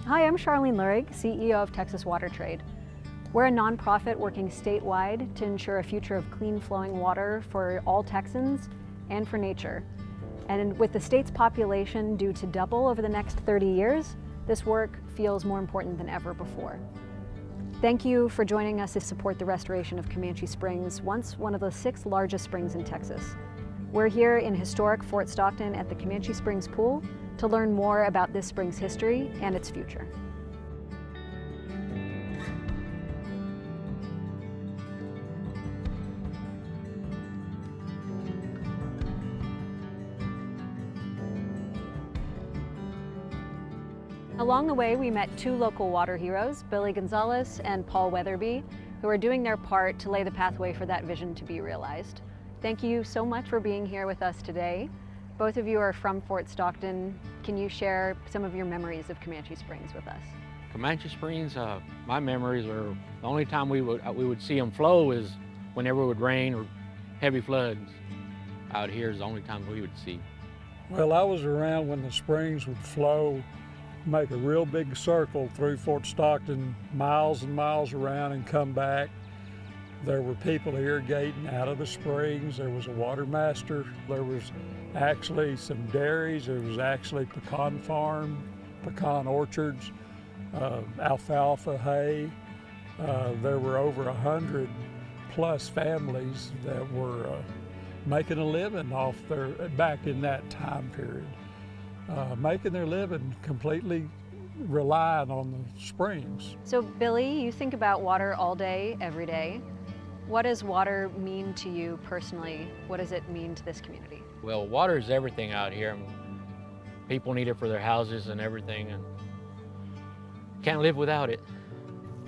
Hi, I'm Sharlene Leurig, CEO of Texas Water Trade. We're a nonprofit working statewide to ensure a future of clean flowing water for all Texans and for nature. And with the state's population due to double over the next 30 years, this work feels more important than ever before. Thank you for joining us to support the restoration of Comanche Springs, once one of the 6 largest springs in Texas. We're here in historic Fort Stockton at the Comanche Springs pool to learn more about this spring's history and its future. Along the way, we met 2 local water heroes, Billy Gonzales and Paul Weatherby, who are doing their part to lay the pathway for that vision to be realized. Thank you so much for being here with us today. Both of you are from Fort Stockton. Can you share some of your memories of Comanche Springs with us? Comanche Springs, my memories are the only time we would see them flow is whenever it would rain or heavy floods. Out here is the only time we would see. Well, I was around when the springs would flow, make a real big circle through Fort Stockton, miles and miles around and come back. There were people irrigating out of the springs. There was a water master. There was actually some dairies. There was actually pecan farm, pecan orchards, alfalfa hay. There were over 100 plus families that were making a living off their, back in that time period. Making their living completely relying on the springs. So Billy, you think about water all day, every day. What does water mean to you personally? What does it mean to this community? Well, water is everything out here. People need it for their houses and everything, and can't live without it.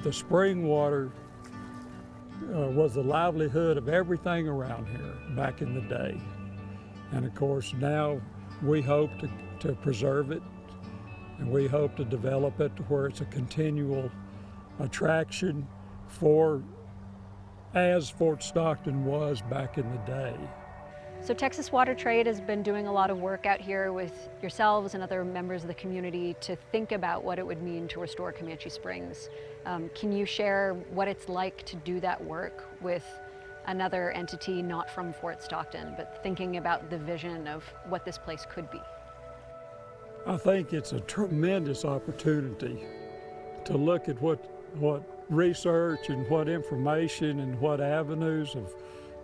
The spring water was the livelihood of everything around here back in the day. And of course now we hope to preserve it, and we hope to develop it to where it's a continual attraction for, as Fort Stockton was back in the day. So Texas Water Trade has been doing a lot of work out here with yourselves and other members of the community to think about what it would mean to restore Comanche Springs. Can you share what it's like to do that work with another entity not from Fort Stockton, but thinking about the vision of what this place could be? I think it's a tremendous opportunity to look at what research and what information and what avenues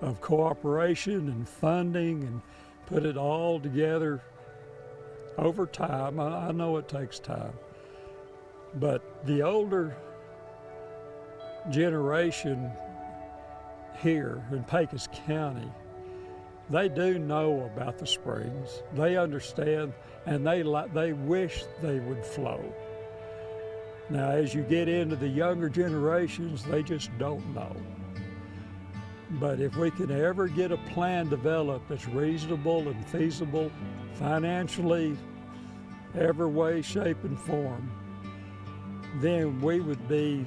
of cooperation and funding, and put it all together over time. I know it takes time, but the older generation here in Pecos County, they do know about the springs. They understand, and they wish they would flow. Now, as you get into the younger generations, they just don't know. But if we can ever get a plan developed that's reasonable and feasible, financially, every way, shape, and form, then we would be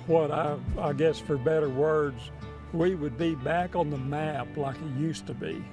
what I guess for better words, we would be back on the map like it used to be.